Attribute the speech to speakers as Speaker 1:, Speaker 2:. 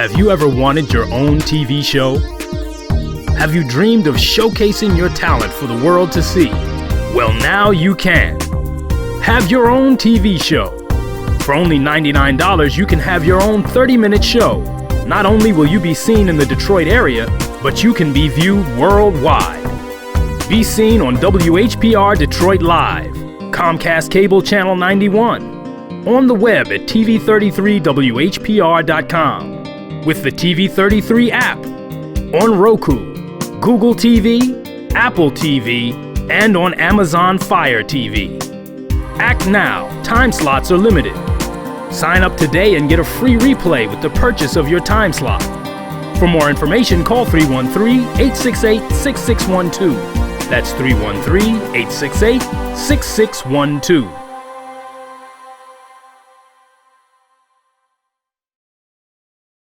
Speaker 1: Have you ever wanted your own TV show? Have you dreamed of showcasing your talent for the world to see? Well, now you can. Have your own TV show. For only $99, you can have your own 30-minute show. Not only will you be seen in the Detroit area, but you can be viewed worldwide. Be seen on WHPR Detroit Live, Comcast Cable Channel 91, on the web at TV33WHPR.com, with the TV33 app, on Roku, Google TV, Apple TV, and on Amazon Fire TV. Act now. Time slots are limited. Sign up today and get a free replay with the purchase of your time slot. For more information, call 313-868-6612. That's 313-868-6612.